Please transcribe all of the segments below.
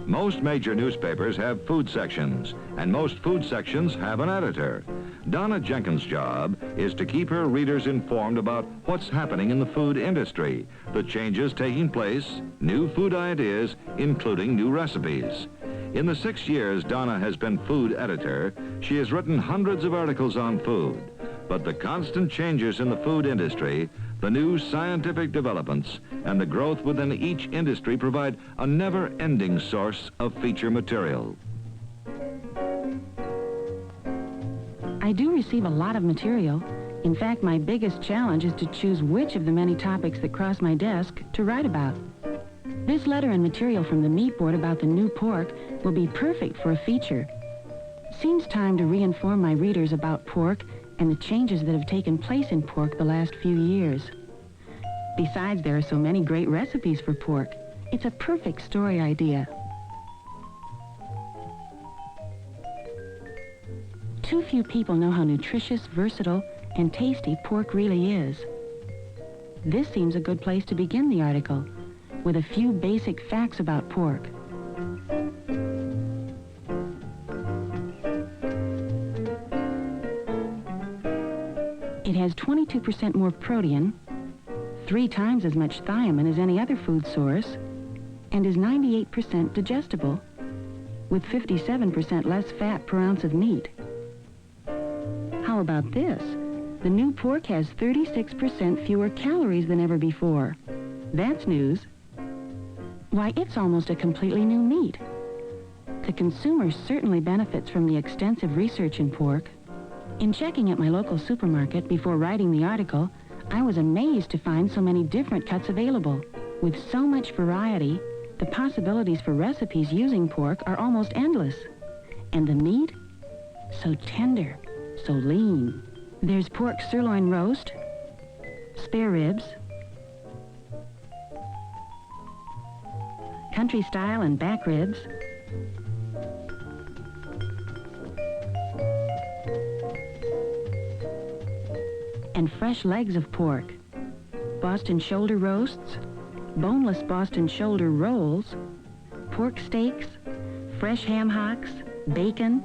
Most major newspapers have food sections, and most food sections have an editor. Donna Jenkins' job is to keep her readers informed about what's happening in the food industry, the changes taking place, new food ideas, including new recipes. In the 6 years Donna has been food editor, she has written hundreds of articles on food. But the constant changes in the food industry, the new scientific developments, and the growth within each industry provide a never-ending source of feature material. I do receive a lot of material. In fact, my biggest challenge is to choose which of the many topics that cross my desk to write about. This letter and material from the meat board about the new pork will be perfect for a feature. Seems time to re-inform my readers about pork and the changes that have taken place in pork the last few years. Besides, there are so many great recipes for pork. It's a perfect story idea. Too few people know how nutritious, versatile, and tasty pork really is. This seems a good place to begin the article, with a few basic facts about pork. It has 22% more protein, 3 times as much thiamine as any other food source, and is 98% digestible, with 57% less fat per ounce of meat. How about this? The new pork has 36% fewer calories than ever before. That's news. Why, it's almost a completely new meat. The consumer certainly benefits from the extensive research in pork. In checking at my local supermarket before writing the article, I was amazed to find so many different cuts available. With so much variety, the possibilities for recipes using pork are almost endless. And the meat? So tender, so lean. There's pork sirloin roast, spare ribs, country style and back ribs, and fresh legs of pork, Boston shoulder roasts, boneless Boston shoulder rolls, pork steaks, fresh ham hocks, bacon,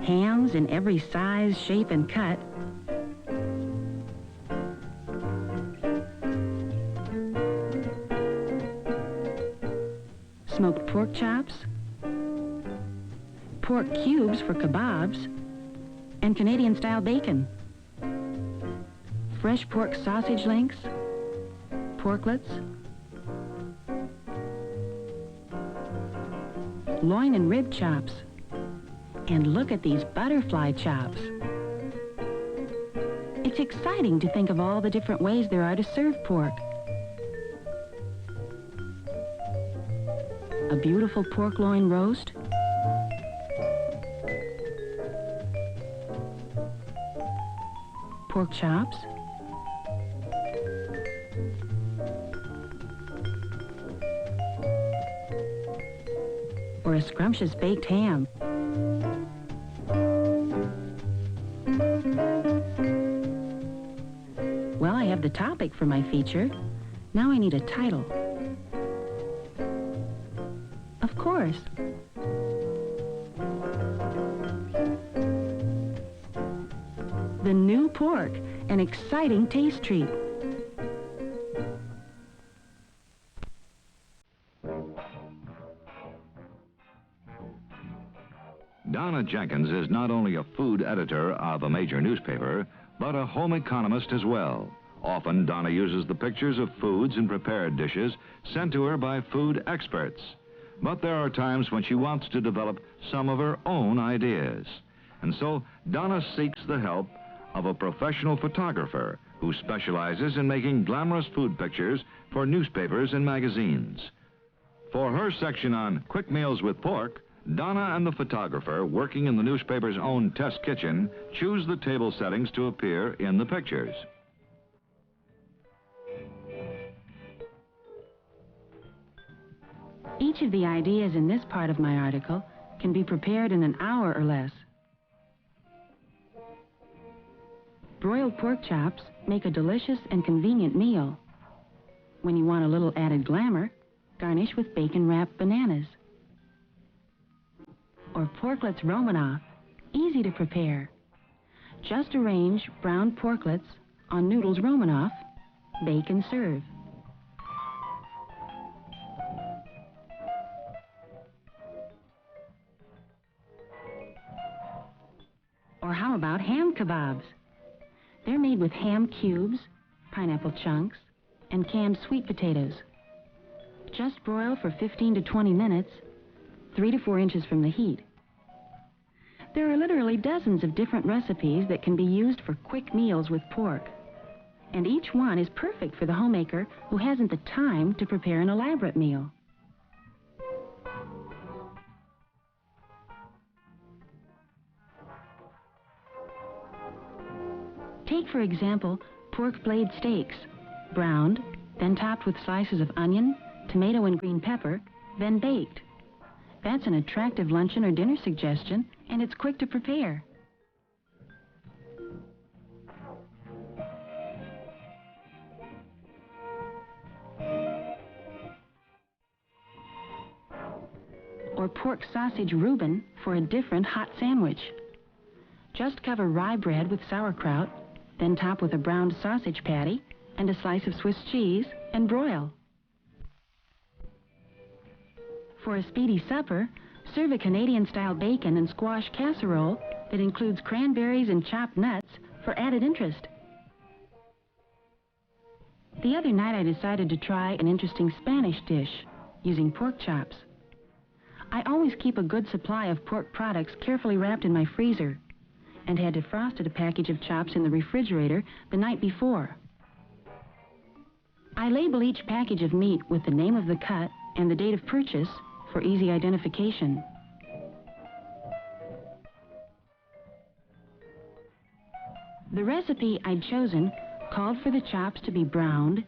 hams in every size, shape, and cut, smoked pork chops, pork cubes for kebabs, and Canadian-style bacon, fresh pork sausage links, porklets, loin and rib chops, and look at these butterfly chops. It's exciting to think of all the different ways there are to serve pork. A beautiful pork loin roast, pork chops, or a scrumptious baked ham. Well, I have the topic for my feature. Now I need a title. Of course. The new pork, an exciting taste treat. Donna Jenkins is not only a food editor of a major newspaper, but a home economist as well. Often, Donna uses the pictures of foods and prepared dishes sent to her by food experts. But there are times when she wants to develop some of her own ideas. And so, Donna seeks the help of a professional photographer who specializes in making glamorous food pictures for newspapers and magazines. For her section on quick meals with pork, Donna and the photographer, working in the newspaper's own test kitchen, choose the table settings to appear in the pictures. Each of the ideas in this part of my article can be prepared in an hour or less. Broiled pork chops make a delicious and convenient meal. When you want a little added glamour, Garnish with bacon-wrapped bananas. Or porklets Romanoff, easy to prepare. Just arrange browned porklets on noodles Romanoff, bake and serve. Or how about ham kebabs? They're made with ham cubes, pineapple chunks, and canned sweet potatoes. Just broil for 15 to 20 minutes, 3 to 4 inches from the heat. There are literally dozens of different recipes that can be used for quick meals with pork. And each one is perfect for the homemaker who hasn't the time to prepare an elaborate meal. Take, for example, pork blade steaks, browned, then topped with slices of onion, tomato and green pepper, then baked. That's an attractive luncheon or dinner suggestion, and it's quick to prepare. Or pork sausage Reuben for a different hot sandwich. Just cover rye bread with sauerkraut, then top with a browned sausage patty and a slice of Swiss cheese and broil. For a speedy supper, serve a Canadian-style bacon and squash casserole that includes cranberries and chopped nuts for added interest. The other night I decided to try an interesting Spanish dish using pork chops. I always keep a good supply of pork products carefully wrapped in my freezer, and had defrosted a package of chops in the refrigerator the night before. I label each package of meat with the name of the cut and the date of purchase for easy identification. The recipe I'd chosen called for the chops to be browned,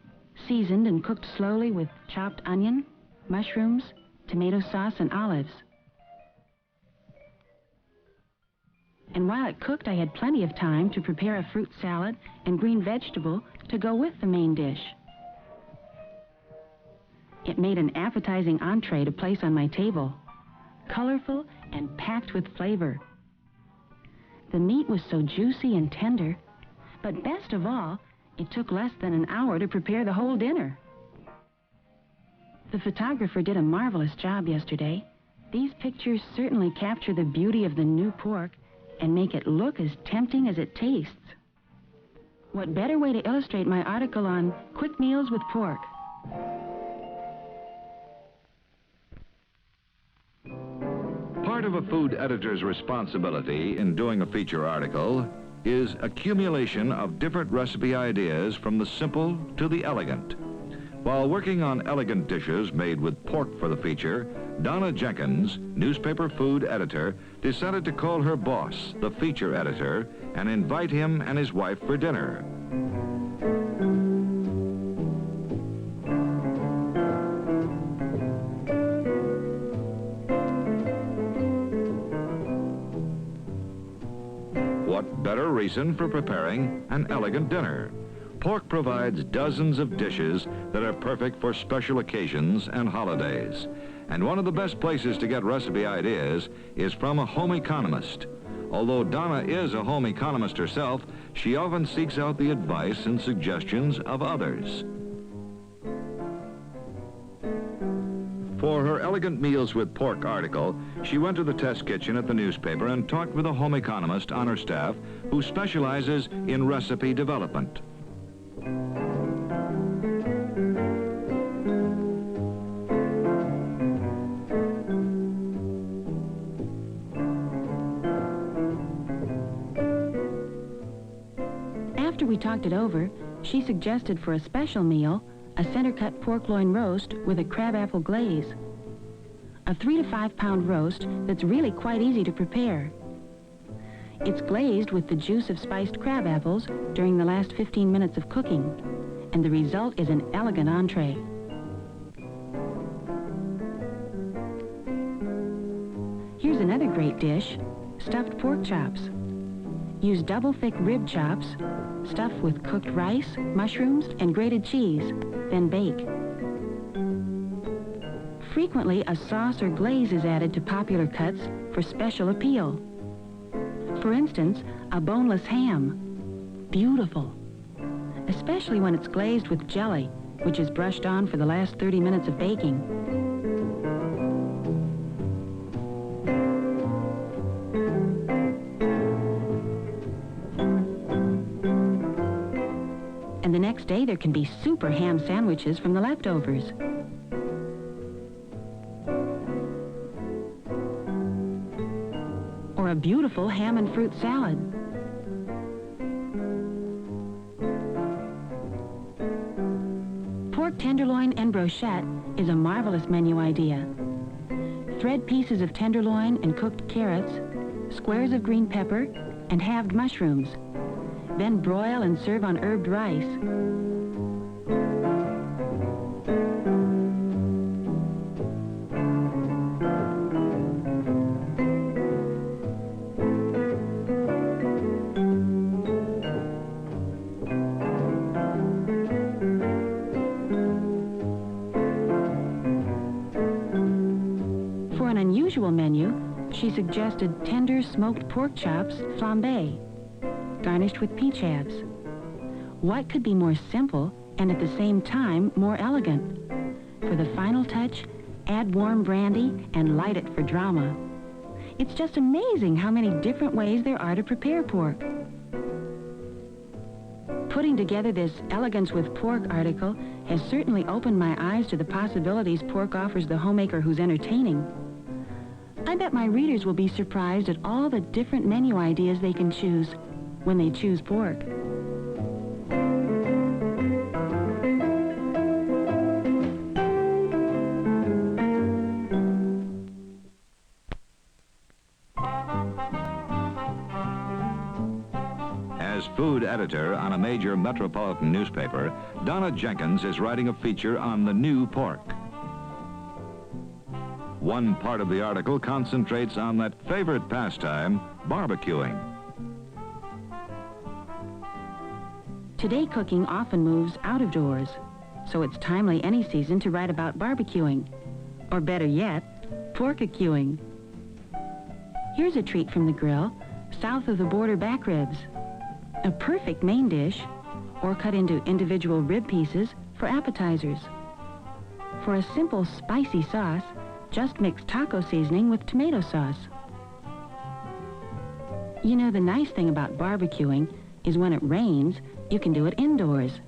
seasoned and cooked slowly with chopped onion, mushrooms, tomato sauce and olives. And while it cooked, I had plenty of time to prepare a fruit salad and green vegetable to go with the main dish. It made an appetizing entree to place on my table, colorful and packed with flavor. The meat was so juicy and tender, but best of all, it took less than an hour to prepare the whole dinner. The photographer did a marvelous job yesterday. These pictures certainly capture the beauty of the new pork and make it look as tempting as it tastes. What better way to illustrate my article on quick meals with pork? Part of a food editor's responsibility in doing a feature article is accumulation of different recipe ideas from the simple to the elegant. While working on elegant dishes made with pork for the feature, Donna Jenkins, newspaper food editor, decided to call her boss, the feature editor, and invite him and his wife for dinner. What better reason for preparing an elegant dinner? Pork provides dozens of dishes that are perfect for special occasions and holidays. And one of the best places to get recipe ideas is from a home economist. Although Donna is a home economist herself, she often seeks out the advice and suggestions of others. For her Elegant Meals with Pork article, she went to the test kitchen at the newspaper and talked with a home economist on her staff who specializes in recipe development. After we talked it over, she suggested for a special meal a center-cut pork loin roast with a crabapple glaze. A 3 to 5 pound roast that's really quite easy to prepare. It's glazed with the juice of spiced crab apples during the last 15 minutes of cooking, and the result is an elegant entree. Here's another great dish, stuffed pork chops. Use double-thick rib chops, stuffed with cooked rice, mushrooms, and grated cheese, then bake. Frequently, a sauce or glaze is added to popular cuts for special appeal. For instance, a boneless ham. Beautiful. Especially when it's glazed with jelly, which is brushed on for the last 30 minutes of baking. And the next day, there can be super ham sandwiches from the leftovers. Or a beautiful ham and fruit salad. Pork tenderloin en brochette is a marvelous menu idea. Thread pieces of tenderloin and cooked carrots, squares of green pepper, and halved mushrooms. Then broil and serve on herbed rice. For an unusual menu, she suggested tender smoked pork chops flambé, garnished with peach halves. What could be more simple and at the same time more elegant? For the final touch, add warm brandy and light it for drama. It's just amazing how many different ways there are to prepare pork. Putting together this Elegance with Pork article has certainly opened my eyes to the possibilities pork offers the homemaker who's entertaining. I bet my readers will be surprised at all the different menu ideas they can choose when they choose pork. As food editor on a major metropolitan newspaper, Donna Jenkins is writing a feature on the new pork. One part of the article concentrates on that favorite pastime, barbecuing. Today, cooking often moves out of doors, so it's timely any season to write about barbecuing, or better yet, pork-a-cuing. Here's a treat from the grill, south of the border back ribs. A perfect main dish, or cut into individual rib pieces for appetizers. For a simple spicy sauce, just mix taco seasoning with tomato sauce. You know, the nice thing about barbecuing is when it rains, you can do it indoors.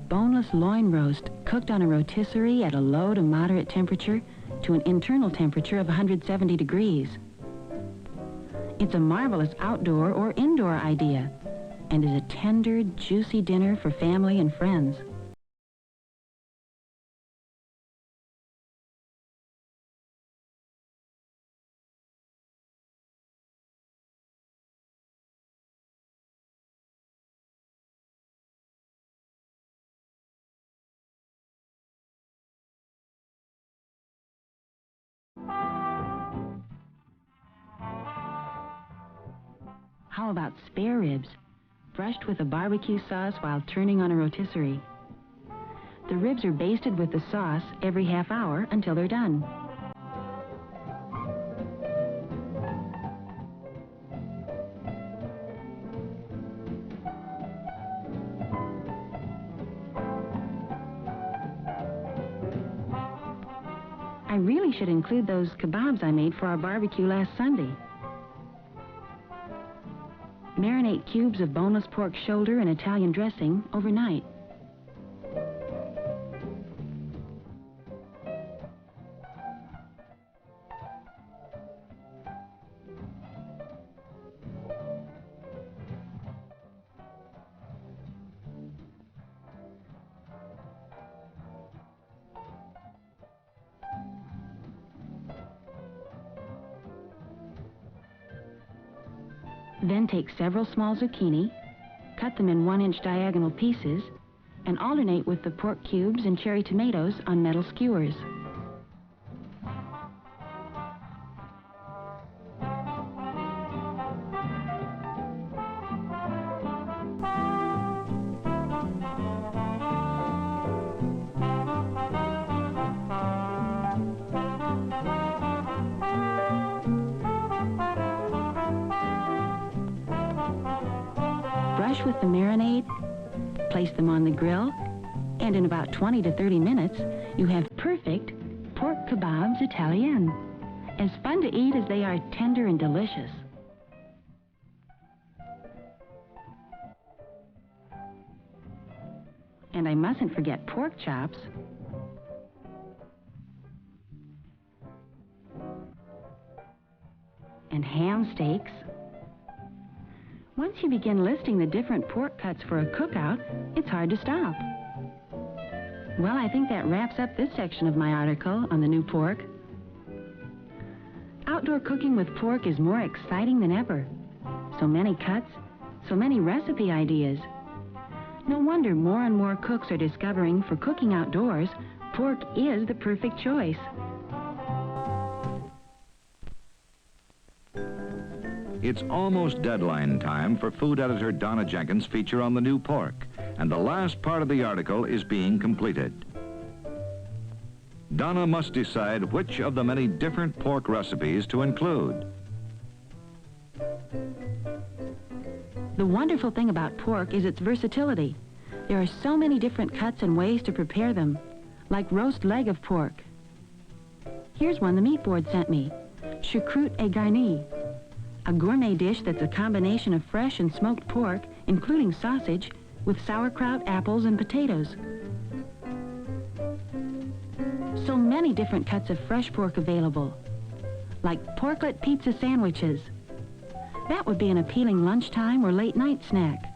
Boneless loin roast cooked on a rotisserie at a low to moderate temperature to an internal temperature of 170 degrees. It's a marvelous outdoor or indoor idea and is a tender, juicy dinner for family and friends. How about spare ribs, brushed with a barbecue sauce while turning on a rotisserie? The ribs are basted with the sauce every half hour until they're done. I really should include those kebabs I made for our barbecue last Sunday. Marinate cubes of boneless pork shoulder in Italian dressing overnight. Then take several small zucchini, cut them in 1-inch diagonal pieces, and alternate with the pork cubes and cherry tomatoes on metal skewers. flush with the marinade, place them on the grill, and in about 20 to 30 minutes, you have perfect pork kebabs Italienne. As fun to eat as they are tender and delicious. And I mustn't forget pork chops. And ham steaks. Once you begin listing the different pork cuts for a cookout, it's hard to stop. Well, I think that wraps up this section of my article on the new pork. Outdoor cooking with pork is more exciting than ever. So many cuts, so many recipe ideas. No wonder more and more cooks are discovering for cooking outdoors, pork is the perfect choice. It's almost deadline time for food editor Donna Jenkins' feature on the new pork, and the last part of the article is being completed. Donna must decide which of the many different pork recipes to include. The wonderful thing about pork is its versatility. There are so many different cuts and ways to prepare them, like roast leg of pork. Here's one the meat board sent me, choucroute et garnie, a gourmet dish that's a combination of fresh and smoked pork, including sausage, with sauerkraut, apples, and potatoes. So many different cuts of fresh pork available, like porklet pizza sandwiches. That would be an appealing lunchtime or late night snack.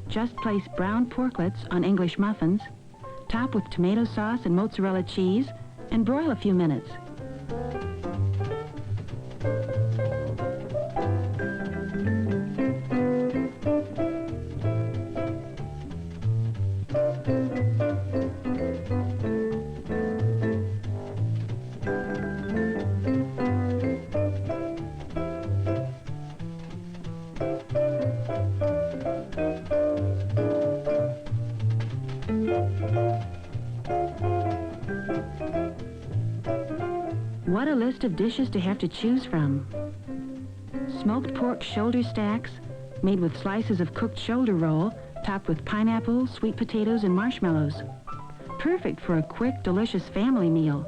Just place brown porklets on English muffins, top with tomato sauce and mozzarella cheese, and broil a few minutes. What a list of dishes to have to choose from. Smoked pork shoulder stacks, made with slices of cooked shoulder roll, topped with pineapple, sweet potatoes, and marshmallows. Perfect for a quick, delicious family meal.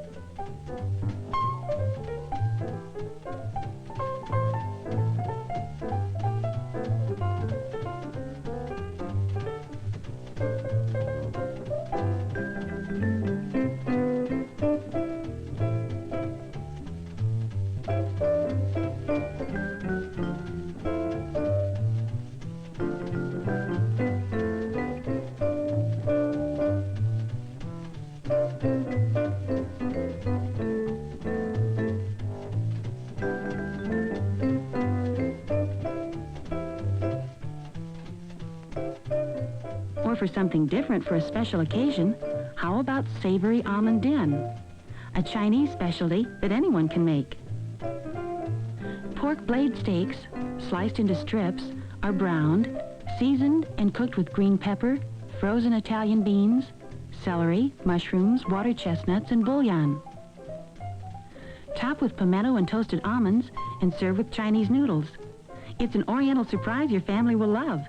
Or for something different for a special occasion, how about savory almond din? A Chinese specialty that anyone can make. Pork blade steaks, sliced into strips, are browned, seasoned and cooked with green pepper, frozen Italian beans, celery, mushrooms, water chestnuts, and bouillon. Top with pimento and toasted almonds and serve with Chinese noodles. It's an oriental surprise your family will love.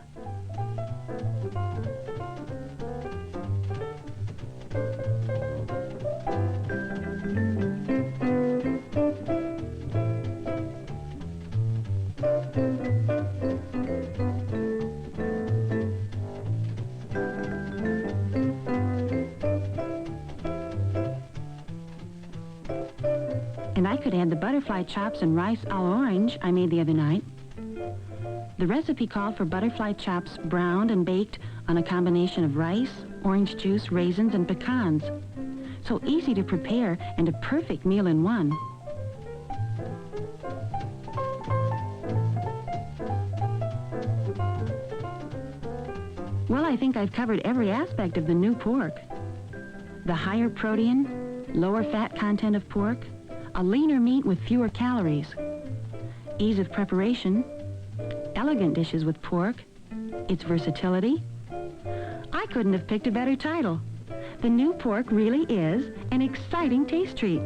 And I could add the butterfly chops and rice a l'orange I made the other night. The recipe called for butterfly chops browned and baked on a combination of rice, orange juice, raisins, and pecans. So easy to prepare and a perfect meal in one. Well, I think I've covered every aspect of the new pork. The higher protein, lower fat content of pork, a leaner meat with fewer calories, ease of preparation, elegant dishes with pork, its versatility. I couldn't have picked a better title. The new pork really is an exciting taste treat.